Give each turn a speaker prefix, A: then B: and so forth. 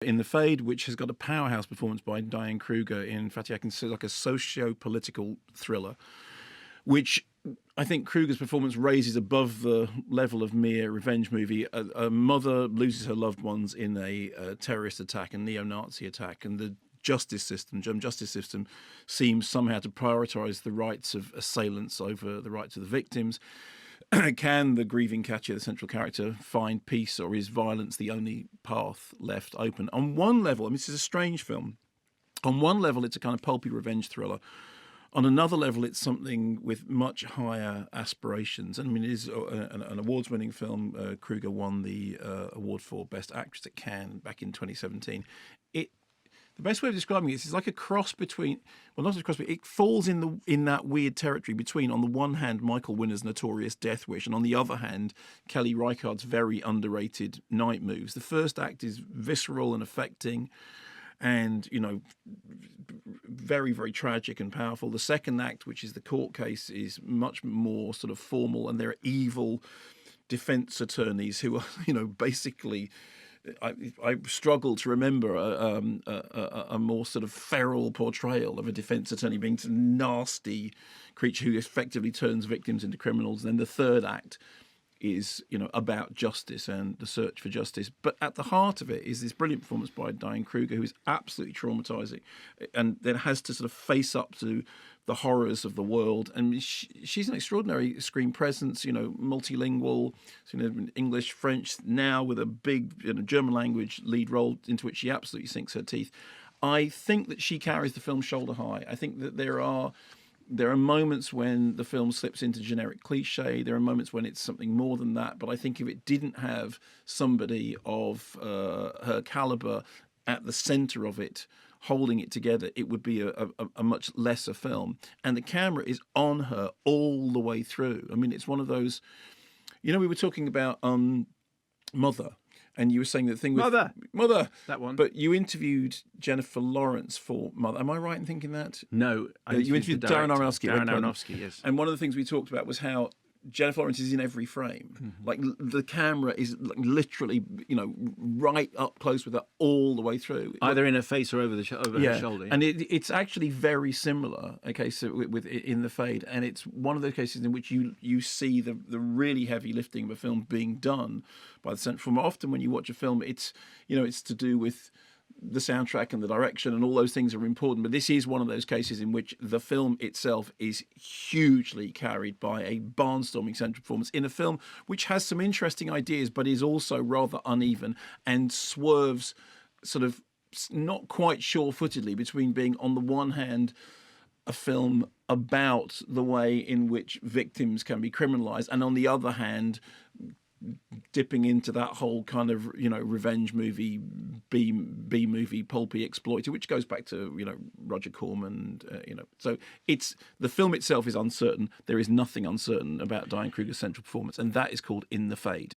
A: In the Fade, which has got a powerhouse performance by Diane Kruger in Fatih Akin's, so like a socio-political thriller, which I think Kruger's performance raises above the level of mere revenge movie. A mother loses her loved ones in a terrorist attack, a neo-Nazi attack, and the German justice system seems somehow to prioritise the rights of assailants over the rights of the victims. Can the grieving Katja, the central character, find peace, or is violence the only path left open? On one level, I mean, this is a strange film. On one level, it's a kind of pulpy revenge thriller. On another level, it's something with much higher aspirations. I mean, it is an awards-winning film. Kruger won the award for Best Actress at Cannes back in 2017. The best way of describing it is it's like a cross between, well, not a cross, but it falls in that weird territory between, on the one hand, Michael Winner's notorious Death Wish, and on the other hand, Kelly Reichardt's very underrated Night Moves. The first act is visceral and affecting, and, you know, very, very tragic and powerful. The second act, which is the court case, is much more sort of formal, and there are evil defense attorneys who are, you know, basically... I struggle to remember a more sort of feral portrayal of a defense attorney being a nasty creature who effectively turns victims into criminals. And then the third act is, you know, about justice and the search for justice. But at the heart of it is this brilliant performance by Diane Kruger, who is absolutely traumatizing, and then has to sort of face up to the horrors of the world. And she's an extraordinary screen presence, you know, multilingual, you know, English, French, now with a big, you know, German language lead role into which she absolutely sinks her teeth. I think that she carries the film shoulder high. I think that there are moments when the film slips into generic cliche. There are moments when it's something more than that. But I think if it didn't have somebody of her caliber at the center of it, holding it together, it would be a much lesser film. And the camera is on her all the way through. I mean, it's one of those, you know, we were talking about Mother, and you were saying the thing with Mother,
B: that one.
A: But you interviewed Jennifer Lawrence for Mother. Am I right in thinking that?
B: No,
A: you interviewed Darren Aronofsky.
B: Darren Aronofsky, yes.
A: And one of the things we talked about was how Jennifer Lawrence is in every frame. Mm-hmm. Like the camera is like literally, you know, right up close with her all the way through,
B: either in her face or over her shoulder. Yeah.
A: And it's actually very similar. Okay, so with In the Fade, and it's one of those cases in which you see the really heavy lifting of a film being done by the central film. Often when you watch a film, it's, you know, it's to do with the soundtrack and the direction, and all those things are important. But this is one of those cases in which the film itself is hugely carried by a barnstorming central performance in a film which has some interesting ideas, but is also rather uneven and swerves sort of not quite sure-footedly between being, on the one hand, a film about the way in which victims can be criminalized, and on the other hand, dipping into that whole kind of, you know, revenge movie, B movie, pulpy exploiter, which goes back to, you know, Roger Corman, you know. So it's, the film itself is uncertain. There is nothing uncertain about Diane Kruger's central performance, and that is called In the Fade.